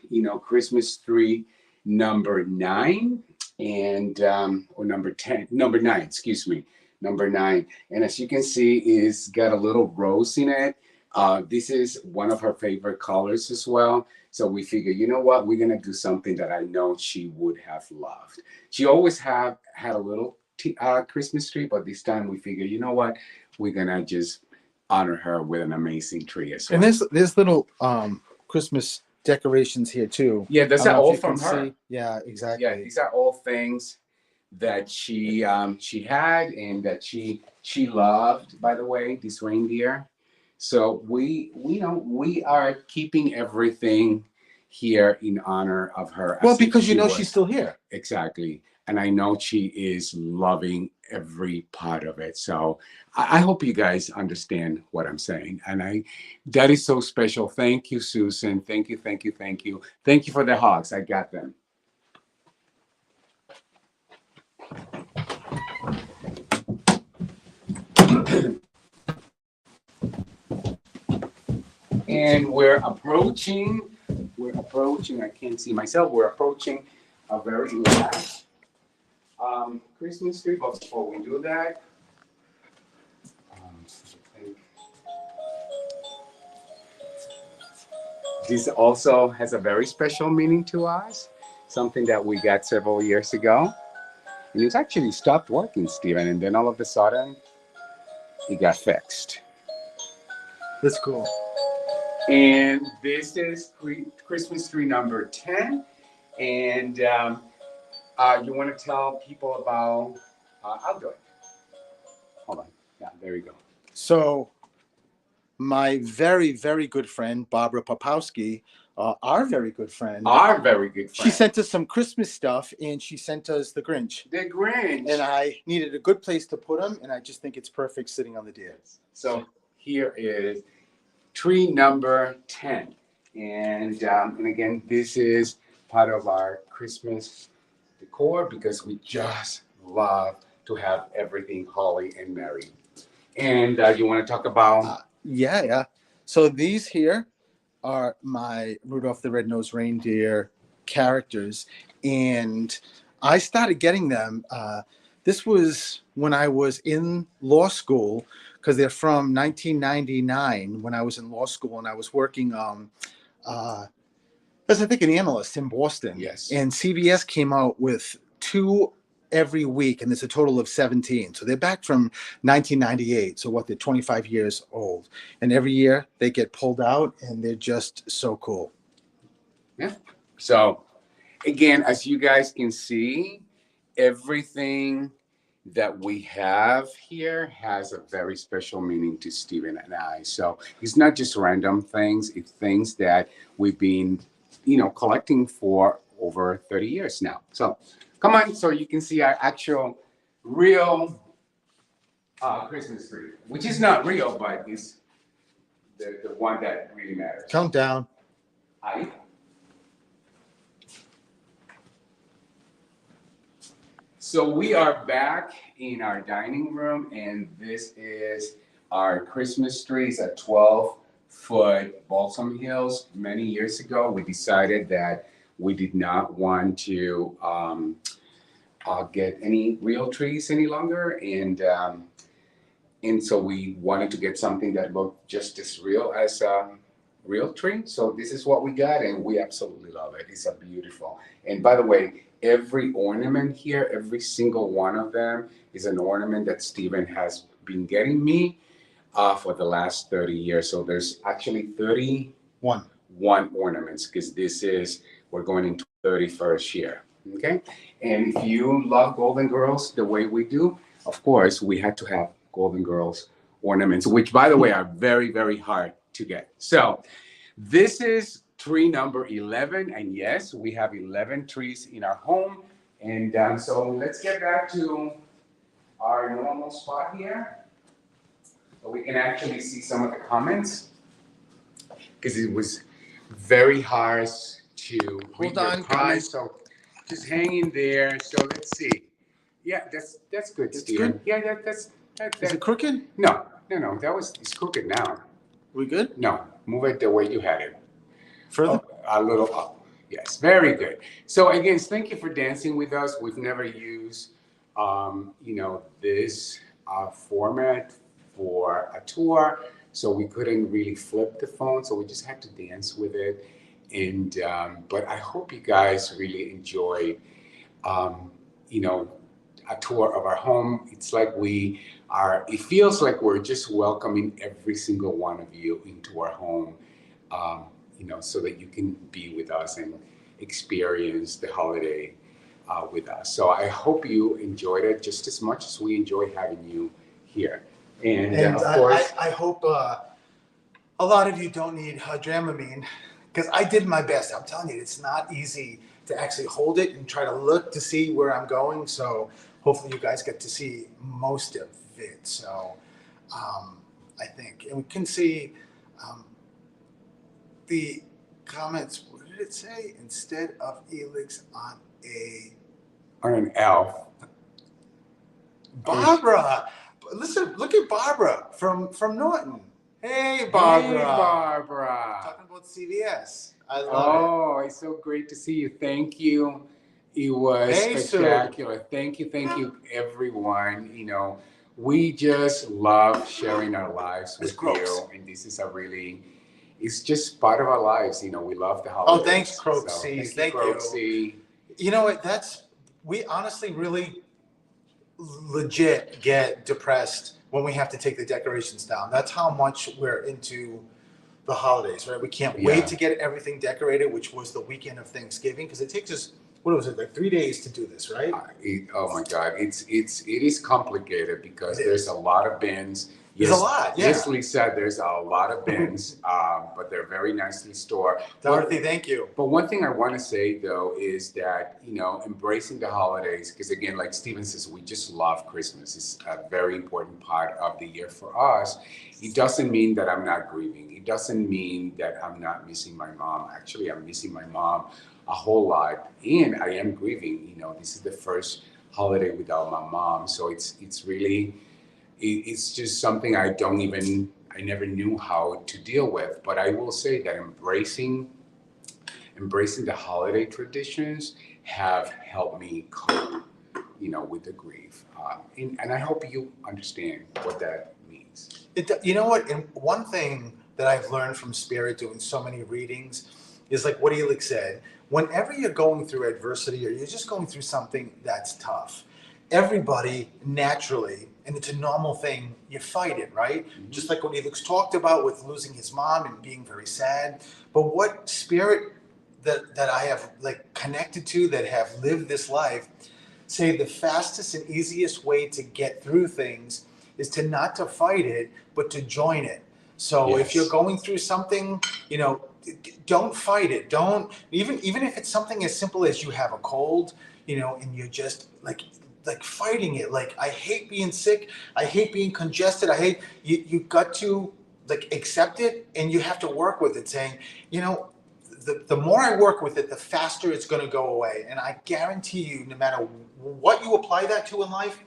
Christmas tree number 9 and or number 10, number 9, excuse me, number 9. And as you can see, it's got a little rose in it This is one of her favorite colors as well. So we figure, you know what, we're gonna do something that I know she would have loved. She always have had a little Christmas tree, but this time we figure, you know what, we're gonna just honor her with an amazing tree as well. And there's little Christmas decorations here too. Yeah, I those don't are know if all you can from her. see. Yeah, exactly. Yeah, these are all things that she had and that she loved. By the way, this reindeer. So we know we are keeping everything here in honor of her. Well, as if because you she know was- she's still here. exactly, and I know she is loving every part of it. So I hope you guys understand what I'm saying, and that is so special. Thank you, Susan. Thank you, thank you, thank you, thank you for the hugs. I got them. And we're approaching, I can't see myself, we're approaching a very last Christmas tree. But before we do that, I think this also has a very special meaning to us, something that we got several years ago. And it's actually stopped working, Steven, and then all of a sudden, it got fixed. That's cool. And this is Christmas tree number 10. And you want to tell people about, I'll do it. Hold on. Yeah, there you go. So my very, very good friend, Barbara Popowski, our very good friend. Our very good friend. She sent us some Christmas stuff, and she sent us the Grinch. The Grinch. And I needed a good place to put them, and I just think it's perfect sitting on the deer. So here is tree number 10. And again, this is part of our Christmas decor because we just love to have everything holly and merry. And you want to talk about? Yeah. So these here are my Rudolph the Red-Nosed Reindeer characters, and I started getting them. This was when I was in law school, because they're from 1999 when I was in law school, and I was working as I think an analyst in Boston. Yes. And CBS came out with 2 every week, and there's a total of 17. So they're back from 1998. So they're 25 years old. And every year they get pulled out, and they're just so cool. Yeah. So again, as you guys can see, everything that we have here has a very special meaning to Stephen and I. So it's not just random things, it's things that we've been, collecting for over 30 years now. So come on, so you can see our actual real Christmas tree, which is not real, but is the one that really matters. Count down. Aye. So we are back in our dining room, and this is our Christmas tree. It's a 12-foot balsam hills. Many years ago, we decided that we did not want to get any real trees any longer, and so we wanted to get something that looked just as real as a real tree. So this is what we got, and we absolutely love it. It's a beautiful. And by the way, every ornament here, every single one of them is an ornament that Stephen has been getting me for the last 30 years. So there's actually 31 ornaments because we're going into 31st year. Okay. And if you love Golden Girls the way we do, of course, we had to have Golden Girls ornaments, which by the way are very, very hard to get. So this is tree number 11. And yes, we have 11 trees in our home. And so let's get back to our normal spot here. So we can actually see some of the comments because it was very hard to read the comments. So just hang in there. So let's see. Yeah, that's good, Steven. Good? Yeah, that's. Is it crooked? No. It's crooked now. We good? No, move it the way you had it. Further? A little up. Yes, very good. So again, thank you for dancing with us. We've never used, this format for a tour. so we couldn't really flip the phone, so we just had to dance with it. And but I hope you guys really enjoy, um, you know, a tour of our home. It's like we are. It feels like we're just welcoming every single one of you into our home, um, so that you can be with us and experience the holiday with us. So I hope you enjoyed it just as much as we enjoy having you here. And And of course, I hope a lot of you don't need Dramamine, because I did my best. I'm telling you, it's not easy to actually hold it and try to look to see where I'm going. So hopefully you guys get to see most of it. So I think, and we can see um, the comments. What did it say? Instead of Elix on an elf. Barbara. Listen, look at Barbara from Norton. Hey, Barbara. Hey, Barbara. Talking about CVS. I love Oh, it's so great to see you. Thank you. It was Hey, Sue. spectacular. Thank you, everyone. We just love sharing our lives It's with gross. you, and this is it's just part of our lives. We love the it. holidays. Oh, thanks, So, Croaksies. Thank you. Croaksy. You know what? We honestly really legit get depressed when we have to take the decorations down. That's how much we're into the holidays, right? We can't Yeah. wait to get everything decorated, which was the weekend of Thanksgiving, because it takes us, what was it, like 3 days to do this, right? Oh my God, it is complicated because It there's is. a lot of bins. There's a lot, yeah. Yes, Lisa, there's a lot of bins, but they're very nicely stored. Dorothy, thank you. But one thing I want to say though is that embracing the holidays, because again, like Steven says, we just love Christmas. It's a very important part of the year for us. It doesn't mean that I'm not grieving. It doesn't mean that I'm not missing my mom. Actually, I'm missing my mom a whole lot, and I am grieving. This is the first holiday without my mom, so it's really it's just something I never knew how to deal with. But I will say that embracing the holiday traditions have helped me cope, with the grief, and I hope you understand what that means. You know what? And one thing that I've learned from Spirit doing so many readings is like what Elix said. Whenever you're going through adversity or you're just going through something that's tough, everybody naturally, and it's a normal thing, you fight it, right? Mm-hmm. Just like what Elix talked about with losing his mom and being very sad. But what Spirit that I have like connected to, that have lived this life, say the fastest and easiest way to get through things is not to fight it, but to join it. So Yes. If you're going through something, don't fight it. Don't even if it's something as simple as you have a cold, and you're just like fighting it. Like, I hate being sick. I hate being congested. I hate you got to like accept it, and you have to work with it, saying, the more I work with it, the faster it's going to go away. And I guarantee you, no matter what you apply that to in life,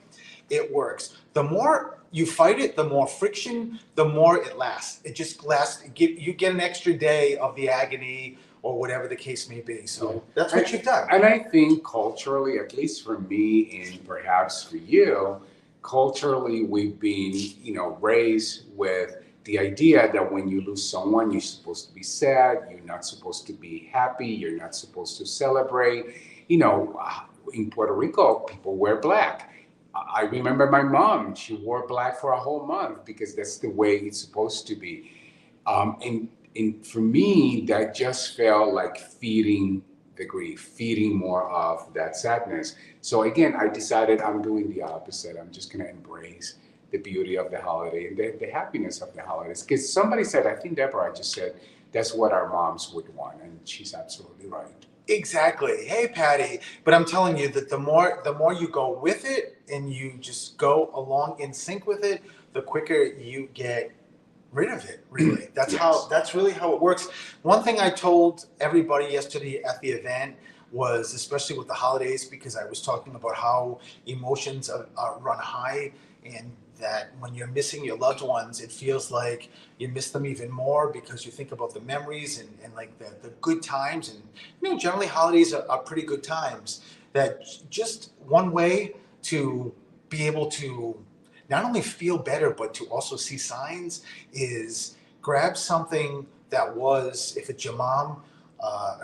it works. The more you fight it, the more friction, the more it lasts. It just lasts. You get an extra day of the agony or whatever the case may be. So that's what you've done. And I think culturally, at least for me and perhaps for you, culturally we've been, raised with the idea that when you lose someone, you're supposed to be sad, you're not supposed to be happy, you're not supposed to celebrate. In Puerto Rico, people wear black. I remember my mom, she wore black for a whole month because that's the way it's supposed to be. And for me, that just felt like feeding the grief, feeding more of that sadness. So again, I decided I'm doing the opposite. I'm just going to embrace the beauty of the holiday and the happiness of the holidays. Because somebody said, I think Deborah just said, that's what our moms would want. And she's absolutely right. Exactly. Hey, Patty. But I'm telling you that the more you go with it and you just go along in sync with it, the quicker you get rid of it. Really, that's really how it works. One thing I told everybody yesterday at the event was, especially with the holidays, because I was talking about how emotions run high, and that when you're missing your loved ones, it feels like you miss them even more because you think about the memories and like the good times. And generally holidays are pretty good times. That just one way to be able to not only feel better, but to also see signs is grab something that was, if it's your mom,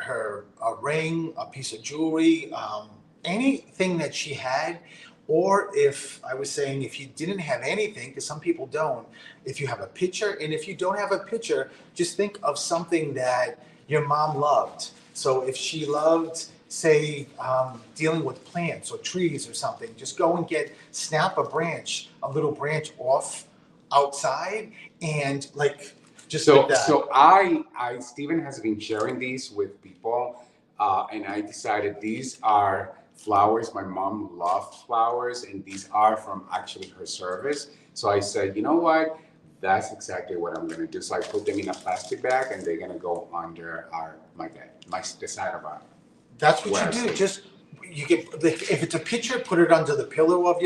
her a ring, a piece of jewelry, anything that she had. Or if I was saying, if you didn't have anything, because some people don't, if you have a picture, and if you don't have a picture, just think of something that your mom loved. So if she loved, say, dealing with plants or trees or something, just go and snap a little branch off outside, and like, just So, like that. so Stephen has been sharing these with people, and I decided these are flowers. My mom loved flowers, and these are from actually her service. So I said, you know what? That's exactly what I'm gonna do. So I put them in a plastic bag, and they're gonna go under my bed, the side of our. That's what Where you I do. sleep. Just you get if it's a picture, put it under the pillow of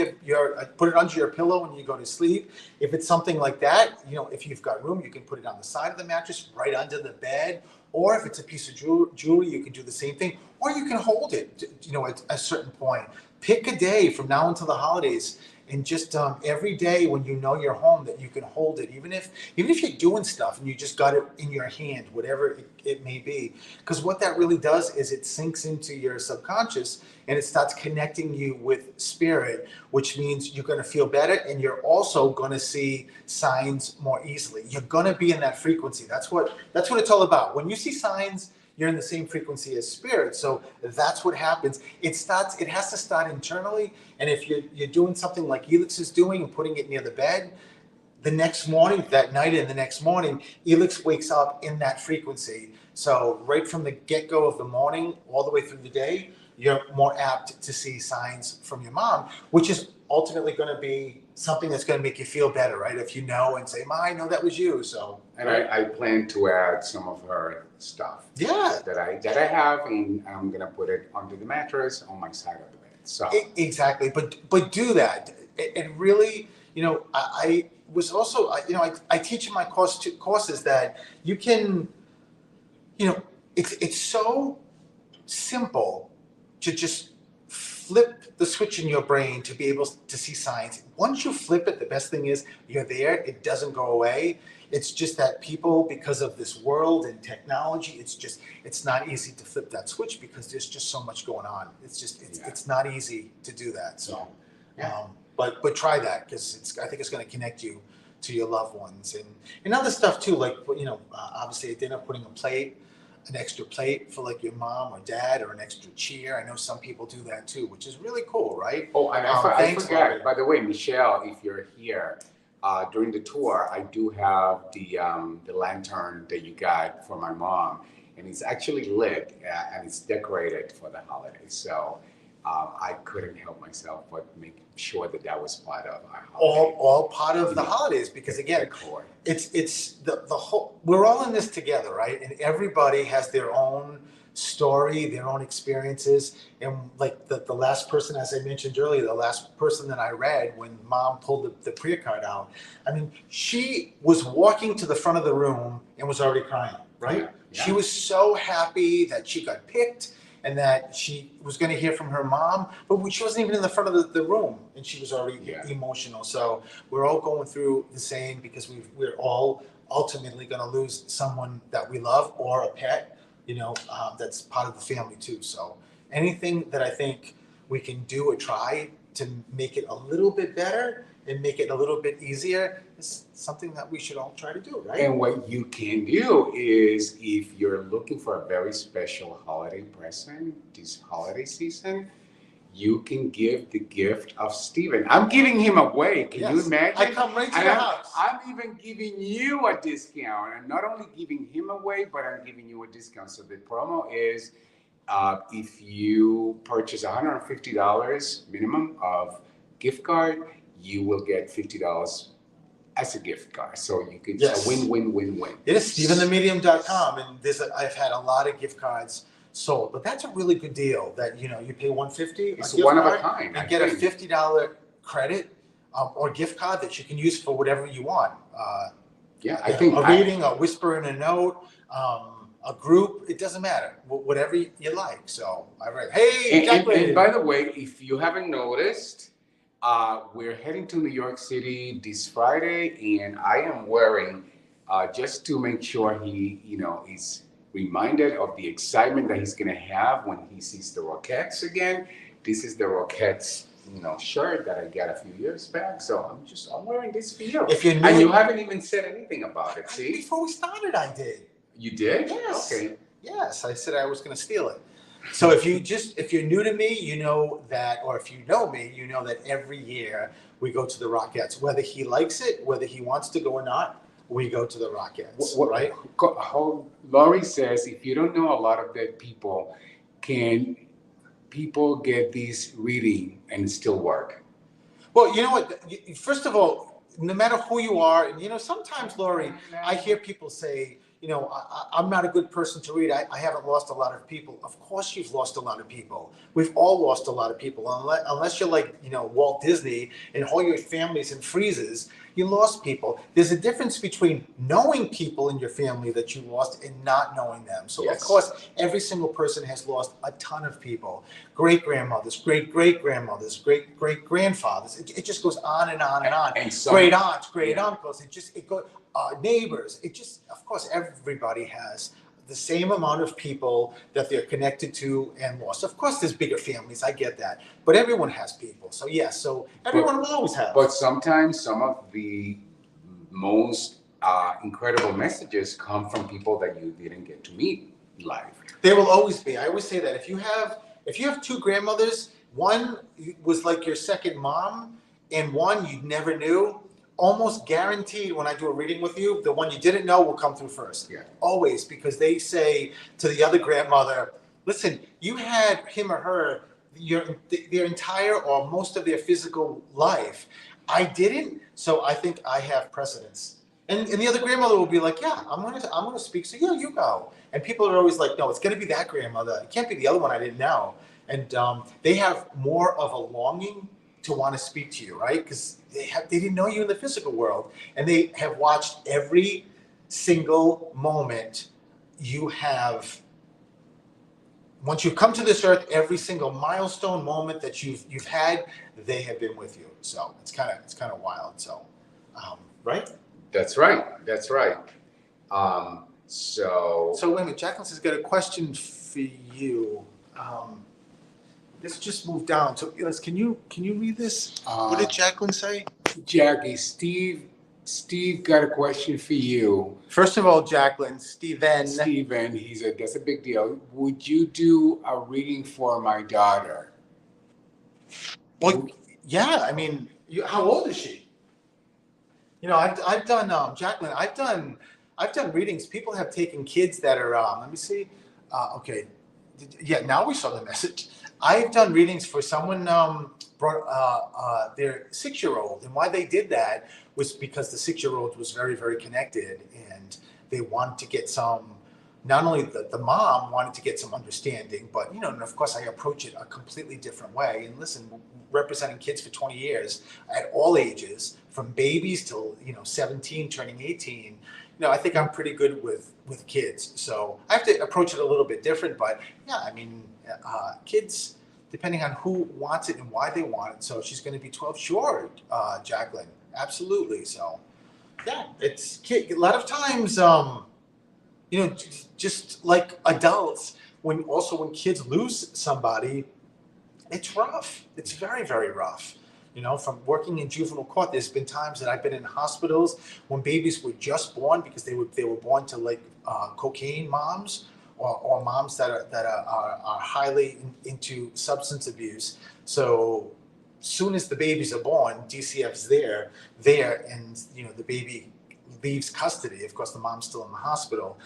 put it under your pillow when you go to sleep. If it's something like that, if you've got room, you can put it on the side of the mattress, right under the bed. Or if it's a piece of jewelry, you can do the same thing. Or you can hold it, at a certain point. Pick a day from now until the holidays, and just every day when you know you're home, that you can hold it, even if you're doing stuff and you just got it in your hand, whatever it may be. Because what that really does is it sinks into your subconscious, and it starts connecting you with spirit, which means you're going to feel better, and you're also going to see signs more easily. You're going to be in that frequency. That's what it's all about. When you see signs, you're in the same frequency as spirit. So that's what happens. It has to start internally. And if you're doing something like Elix is doing and putting it near the bed, the next morning, that night and the next morning, Elix wakes up in that frequency. So right from the get-go of the morning all the way through the day, you're more apt to see signs from your mom, which is ultimately going to be something that's going to make you feel better, right? If you know and say, "Ma, I know that was you." So, and I plan to add some of her stuff. Yeah. That I have, and I'm gonna put it under the mattress on my side of the bed. So Exactly, but do that. And really, I was also, I teach in my courses that you can, it's so simple to just flip the switch in your brain to be able to see signs. Once you flip it, the best thing is you're there. It doesn't go away. It's just that people, because of this world and technology, it's not easy to flip that switch because there's just so much going on. It's not easy to do that. So, but try that, because I think it's going to connect you to your loved ones, and other stuff too. Like, obviously at dinner, putting an extra plate for like your mom or dad, or an extra chair. I know some people do that too, which is really cool, right? Oh, and I forgot. By the way, Michelle, if you're here during the tour, I do have the lantern that you got for my mom, and it's actually lit and it's decorated for the holidays. So I couldn't help myself but make sure that was part of our holiday. All part of the holidays, because again, it's the whole. We're all in this together, right? And everybody has their own story, their own experiences. And like the last person, as I mentioned earlier, the last person that I read when mom pulled the prayer card out, I mean, she was walking to the front of the room and was already crying, right? Yeah. She was so happy that she got picked and that she was going to hear from her mom, but she wasn't even in the front of the room, and she was already emotional. So we're all going through the same, because we're all ultimately going to lose someone that we love, or a pet, that's part of the family too. So anything that I think we can do or try to make it a little bit better and make it a little bit easier is something that we should all try to do, right? And what you can do is, if you're looking for a very special holiday present this holiday season, you can give the gift of Stephen. I'm giving him away. Can you imagine? I come right to your house. I'm even giving you a discount. I'm not only giving him away, but I'm giving you a discount. So the promo is, if you purchase $150 minimum of gift card, you will get $50 as a gift card. So you could, it's a win-win-win-win. It is StephenTheMedium.com, and I've had a lot of gift cards sold, but that's a really good deal. That you pay $150. It's one of a kind. And get a $50 credit or gift card that you can use for whatever you want. I think a reading, a whisper in a note, a group. It doesn't matter. Whatever you like. So I read. Hey, and by the way, if you haven't noticed, We're heading to New York City this Friday, and I am wearing just to make sure he, is reminded of the excitement that he's gonna have when he sees the Rockettes again. This is the Rockettes, shirt that I got a few years back. So I'm wearing this for you. If you're new, and you haven't even said anything about it. See, before we started, I did. You did? Yes. Okay. Yes, I said I was going to steal it. So if you're new to me, you know that, or if you know me, you know that every year we go to the Rockettes. Whether he likes it, whether he wants to go or not, we go to the Rockettes. Right? Laurie says, if you don't know a lot of dead people, can people get these reading and still work? Well, you know what? First of all, no matter who you are, and sometimes, Laurie, I hear people say, I'm not a good person to read. I haven't lost a lot of people. Of course you've lost a lot of people. We've all lost a lot of people. Unless you're like, Walt Disney and all your family's in freezes, you lost people. There's a difference between knowing people in your family that you lost and not knowing them. So, Yes. Of course, every single person has lost a ton of people. Great-grandmothers, great-great-grandmothers, great-great-grandfathers. It just goes on and on and on. And Great aunts, great uncles. It goes. Neighbors. Of course, everybody has the same amount of people that they're connected to and lost. Of course, there's bigger families. I get that, but everyone has people. So yes, so everyone will always have. But sometimes some of the most incredible messages come from people that you didn't get to meet live. There will always be. I always say that if you have two grandmothers, one was like your second mom, and one you never knew. Almost guaranteed when I do a reading with you, the one you didn't know will come through first. Yeah. Always, because they say to the other grandmother, listen, you had him or her their entire or most of their physical life. I didn't, so I think I have precedence. And the other grandmother will be like, yeah, I'm gonna speak, so yeah, you go. And people are always like, no, it's gonna be that grandmother. It can't be the other one I didn't know. And they have more of a longing to want to speak to you, right? Because they didn't know you in the physical world, and they have watched every single moment you have. Once you've come to this earth, every single milestone moment that you've had, they have been with you. So it's kind of wild. So, right? That's right. That's right. So wait a minute. Jacqueline has got a question for you. Let's just move down. So, can you read this? What did Jacqueline say? Jackie, Steve got a question for you. First of all, Jacqueline, Steven, that's a big deal. Would you do a reading for my daughter? Well, yeah. I mean, how old is she? I've done Jacqueline. I've done readings. People have taken kids that are. Let me see. Okay. Yeah. Now we saw the message. I've done readings for someone brought their 6-year-old, and why they did that was because the 6-year-old was very, very connected, and they wanted to get some. Not only the mom wanted to get some understanding, but and of course I approach it a completely different way. And listen, representing kids for 20 years at all ages, from babies till 17, turning 18. I think I'm pretty good with kids, so I have to approach it a little bit different. But yeah, I mean, kids, depending on who wants it and why they want it. So she's going to be 12, sure, Jacqueline, absolutely. So yeah, it's a lot of times, just like adults, when kids lose somebody, it's rough. It's very, very rough. From working in juvenile court, there's been times that I've been in hospitals when babies were just born because they were born to like cocaine moms or moms that are highly into substance abuse. So soon as the babies are born, DCF's there, and the baby leaves custody. Of course, the mom's still in the hospital.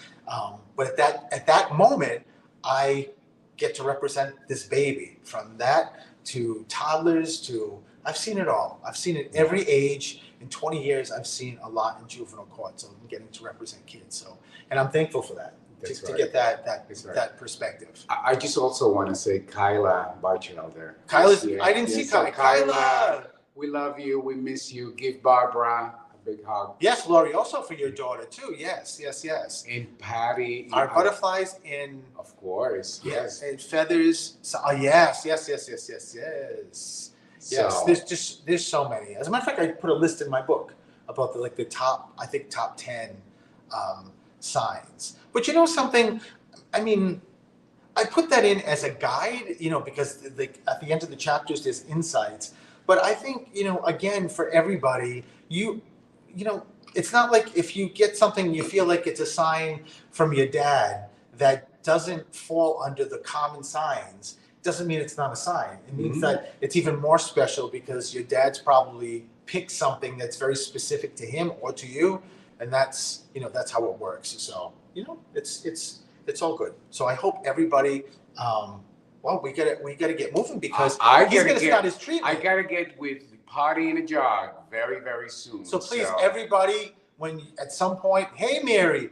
But at that moment, I get to represent this baby, from that to toddlers to. I've seen it all. I've seen it every age. In 20 years, I've seen a lot in juvenile court. So I'm getting to represent kids. So, and I'm thankful for that. To get that perspective. I just also want to say Kyla Barchelder. I didn't see Kyla. Kyla, we love you. We miss you. Give Barbara a big hug. Yes, Laurie, also for your daughter too. Yes. And Patty. Our butterflies in. Of course. Yes. And feathers. So, yes. Yes, So there's so many. As a matter of fact, I put a list in my book about the top, I think, top 10 signs. But you know something? I mean, I put that in as a guide, because at the end of the chapters there's insights. But I think, again, for everybody, you know, it's not like if you get something you feel like it's a sign from your dad that doesn't fall under the common signs, doesn't mean it's not a sign. It means that it's even more special because your dad's probably picked something that's very specific to him or to you, and that's how it works. So, it's all good. So I hope everybody, well, we gotta get moving because he's gonna start his treatment. I gotta get with Party in a Jog very, very soon. So please, everybody, when at some point, hey Mary,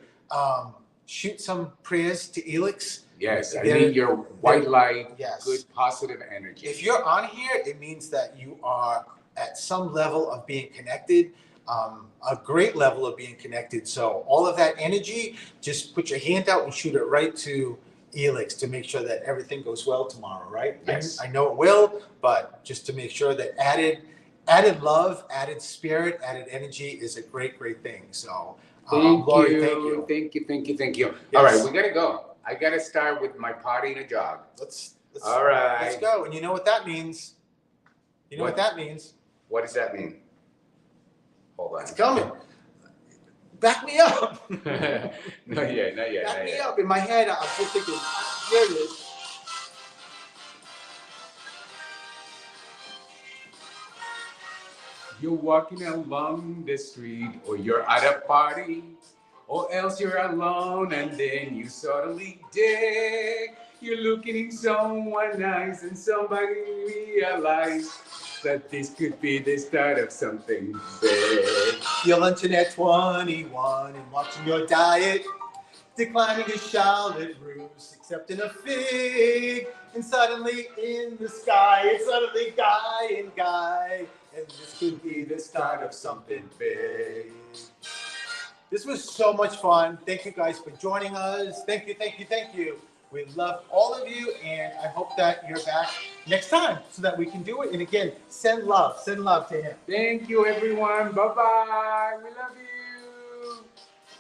shoot some prayers to STELIX. Yes, I need your white light, good positive energy. If you're on here, it means that you are at some level of being connected, a great level of being connected. So all of that energy, just put your hand out and shoot it right to STELIX to make sure that everything goes well tomorrow, right? Yes. I know it will, but just to make sure that added love, added spirit, added energy is a great, great thing. So Lori, thank you. Yes. All right, we gotta go. I gotta start with my Party in a Jog. All right. Let's go. And you know what that means? What that means? What does that mean? Hold on. It's coming. Back me up. Not yet. Back me up. In my head, I'm just thinking, there it is. You're walking along the street, or you're at a party, or else you're alone and then you suddenly dig. You're looking in someone's eyes and somebody realizes that this could be the start of something big. You're lunching at 21 and watching your diet, declining a shallot roast, accepting a fig, and suddenly in the sky, it's suddenly guy and guy, and this could be the start of something big. This was so much fun. Thank you guys for joining us. Thank you. We love all of you, and I hope that you're back next time so that we can do it. And again, send love to him. Thank you, everyone. Bye-bye. We love you.